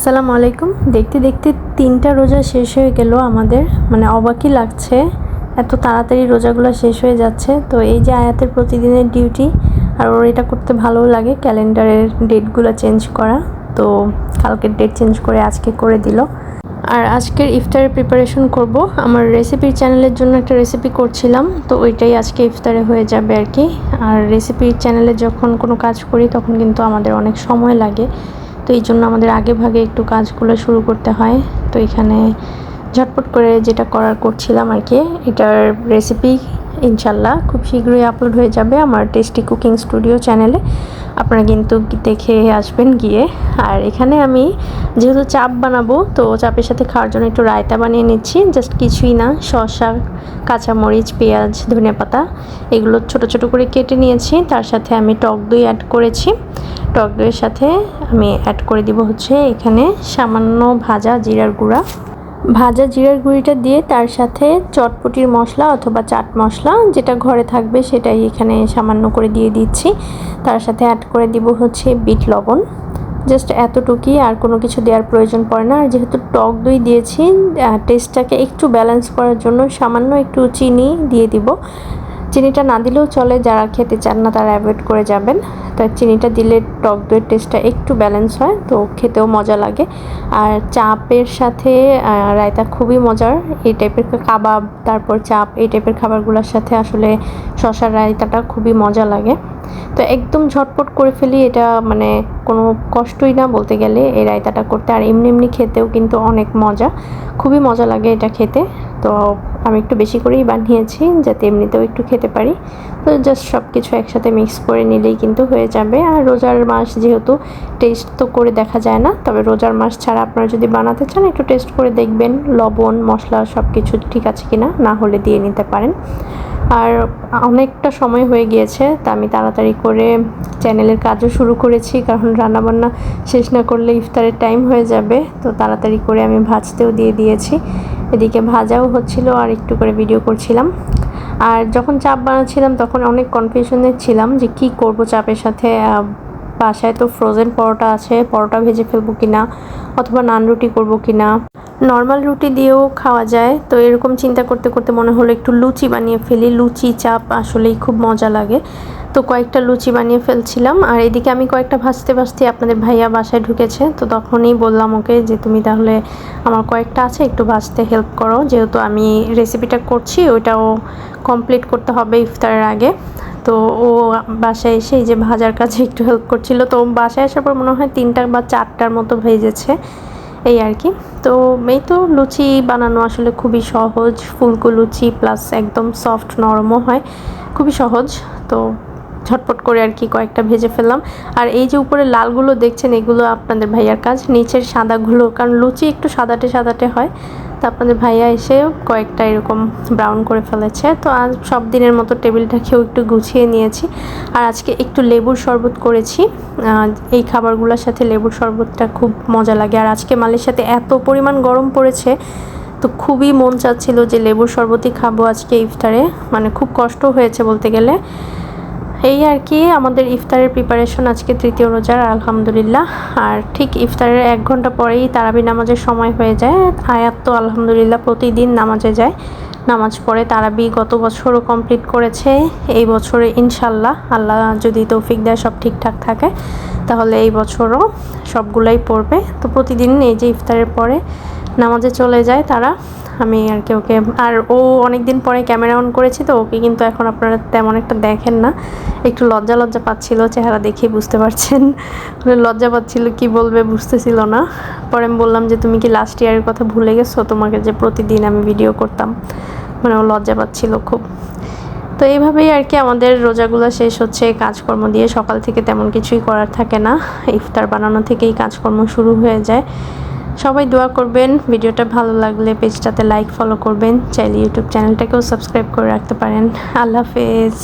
আসসালামু আলাইকুম। দেখতে দেখতে 3টা রোজা শেষ হয়ে গেল আমাদের, মানে অবাকই লাগছে এত তাড়াতাড়ি রোজাগুলো শেষ হয়ে যাচ্ছে। তো এই যে আয়াতের প্রতিদিনের ডিউটি, আর ওর এটা করতে ভালোও লাগে, ক্যালেন্ডারের ডেটগুলো চেঞ্জ করা। তো কালকের ডেট চেঞ্জ করে আজকে করে দিল। আর আজকের ইফতারের প্রিপারেশন করব, আমার রেসিপির চ্যানেলের জন্য একটা রেসিপি করছিলাম, তো ওইটাই আজকে ইফতারে হয়ে যাবে আর কি। আর রেসিপির চ্যানেলে যখন কোনো কাজ করি তখন কিন্তু আমাদের অনেক সময় লাগে, তো এই জন্য আমাদের আগে ভাগে একটু কাজগুলো শুরু করতে হয়। তো এখানে ঝটপট করে যেটা করছিলাম আর কি, এটার রেসিপি ইনশাল্লাহ খুব শীঘ্রই আপলোড হয়ে যাবে আমার টেস্টি কুকিং স্টুডিও চ্যানেলে, আপনারা কিন্তু দেখে আসবেন গিয়ে। আর এখানে আমি যেহেতু চাপ বানাবো, তো চাপের সাথে খাওয়ার জন্য একটু রায়তা বানিয়ে নিচ্ছি। জাস্ট কিছুই না, শসা, কাঁচামরিচ, পেঁয়াজ, ধনেপাতা এগুলো ছোট ছোট করে কেটে নিয়েছি। তার সাথে আমি টক দই অ্যাড করেছি। টক দইয়ের সাথে আমি অ্যাড করে দিব হচ্ছে এখানে সামান্য ভাজা জিরার গুঁড়া। ভাজা জিরার গুঁড়িটা দিয়ে তার সাথে চটপটির মশলা অথবা চাট মশলা যেটা ঘরে থাকবে সেটাই এখানে সামান্য করে দিয়ে দিচ্ছি। তার সাথে অ্যাড করে দিব হচ্ছে বিট লবণ, জাস্ট এতটুকুই, আর কোনো কিছু দেওয়ার প্রয়োজন পড়ে না। আর যেহেতু টক দই দিয়েছি, টেস্টটাকে একটু ব্যালেন্স করার জন্য সামান্য একটু চিনি দিয়ে দিব। চিনিটা না দিলেও চলে, যারা খেতে চান না তারা অ্যাভয়েড করে যাবেন। তো চিনিটা দিলে টক দইয়ের টেস্টটা একটু ব্যালেন্স হয়, তো খেতেও মজা লাগে। আর চাপের সাথে রায়তা খুবই মজার, এই টাইপের কাবাব, তারপর চাপ, এই টাইপের খাবারগুলোর সাথে আসলে শসার রায়তাটা খুবই মজা লাগে। তো একদম ঝটপট করে ফেলি, এটা মানে কোনো কষ্টই না বলতে গেলে এই রায়তাটা করতে। আর এমনি এমনি খেতেও কিন্তু অনেক মজা, খুবই মজা লাগে এটা খেতে। তো আমি একটু বেশি করেই বানিয়েছি যাতে এমনিতেও একটু খেতে পারি। তো জাস্ট সব কিছু একসাথে মিক্স করে নিলেই কিন্তু হয়ে যাবে। আর রোজার মাস যেহেতু টেস্ট তো করে দেখা যায় না, তবে রোজার মাস ছাড়া আপনারা যদি বানাতে চান একটু টেস্ট করে দেখবেন লবণ মশলা সব কিছু ঠিক আছে কিনা, না হলে দিয়ে নিতে পারেন। আর অনেকটা সময় হয়ে গিয়েছে, তা আমি তাড়াতাড়ি করে চ্যানেলের কাজও শুরু করেছি, কারণ রান্নাবান্না শেষ না করলে ইফতারের টাইম হয়ে যাবে। তো তাড়াতাড়ি করে আমি ভাজতেও দিয়ে দিয়েছি, এদিকে ভাজাও হচ্ছিল আর একটু করে ভিডিও করছিলাম। আর যখন চাপ বানাচ্ছিলাম তখন অনেক কনফিউশনে ছিলাম যে কি করব চাপের সাথে। বাসায় তো ফ্রোজেন পরোটা আছে, পরোটা ভেজে ফেলবো কিনা, অথবা নান রুটি করবো কিনা, নর্মাল রুটি দিয়েও খাওয়া যায়। তো এরকম চিন্তা করতে করতে মনে হলো একটু লুচি বানিয়ে ফেলি, লুচি চাপ আসলেই খুব মজা লাগে। তো কয়েকটা লুচি বানিয়ে ফেলছিলাম, আর এদিকে আমি কয়েকটা ভাজতে ভাজতে আপনাদের ভাইয়া বাসায় ঢুকেছে। তো তখনই বললাম ওকে যে তুমি তাহলে আমার কয়েকটা আছে একটু ভাজতে হেল্প করো, যেহেতু আমি রেসিপিটা করছি ওইটাও কমপ্লিট করতে হবে ইফতারের আগে। তো ও বাসায় এসে এই যে ভাজার কাজে একটু হেল্প করছিল। তো বাসায় আসার পর মনে হয় 3টা বা 4টার মতো ভেজেছে, এই আর কি। তো এই তো লুচি বানানো আসলে খুবই সহজ, ফুলকো লুচি প্লাস একদম সফট নরমও হয়, খুবই সহজ। তো ঝটপট করে আর কি কয়েকটা ভেজে ফেললাম। আর এই যে উপরে লালগুলো দেখছেন এগুলো আপনাদের ভাইয়ার কাজ, নিচের সাদাগুলো, কারণ লুচি একটু সাদাটে সাদাটে হয়। তো আপনাদের ভাইয়া এসে কয়েকটা এরকম ব্রাউন করে ফেলেছে। তো আজ সব দিনের মতো টেবিলটাকেও একটু গুছিয়ে নিয়েছি। আর আজকে একটু লেবুর শরবত করেছি, এই খাবারগুলোর সাথে লেবুর শরবতটা খুব মজা লাগে। আর আজকে মালয়েশিয়াতে এত পরিমাণ গরম পড়েছে, তো খুবই মন চাচ্ছিল যে লেবুর শরবতই খাবো আজকে ইফতারে, মানে খুব কষ্ট হয়েছে বলতে গেলে। এই আর কি আমাদের ইফতারের প্রিপারেশন আজকে তৃতীয় রোজার, আলহামদুলিল্লাহ। আর ঠিক ইফতারের 1 ঘন্টা পরেই তারাবি নামাজের সময় হয়ে যায়। আয়াত তো আলহামদুলিল্লাহ প্রতিদিন নামাজে যায়, নামাজ পড়ে। তারাবি গত বছরও কমপ্লিট করেছে, এই বছরে ইনশাল্লাহ আল্লাহ যদি তৌফিক দেয় সব ঠিকঠাক থাকে তাহলে এই বছরও সবগুলাই পড়বে। তো প্রতিদিন এই যে ইফতারের পরে নামাজে চলে যায় তারা, আমি আর কি ওকে, আর ও অনেক দিন পরে ক্যামেরা অন করেছি, তো ওকে কিন্তু এখন আপনারা তেমন একটা দেখেন না, একটু লজ্জা লজ্জা পাচ্ছিল, চেহারা দেখেই বুঝতে পারছেন লজ্জা পাচ্ছিল, কি বলবে বুঝতেছিল না। পরে আমি বললাম যে তুমি কি লাস্ট ইয়ারের কথা ভুলে গেছো, তোমাকে যে প্রতিদিন আমি ভিডিও করতাম, মানে ও লজ্জা পাচ্ছিল খুব। তো এইভাবেই আর কি আমাদের রোজাগুলো শেষ হচ্ছে কাজকর্ম দিয়ে, সকাল থেকে তেমন কিছুই করার থাকে না, ইফতার বানানো থেকেই কাজকর্ম শুরু হয়ে যায়। সবাই দোয়া করবেন, ভিডিওটা ভালো লাগলে পেজটাতে লাইক ফলো করবেন, চাইলে ইউটিউব চ্যানেলটাকেও সাবস্ক্রাইব করে রাখতে পারেন। আল্লাহ হাফেজ।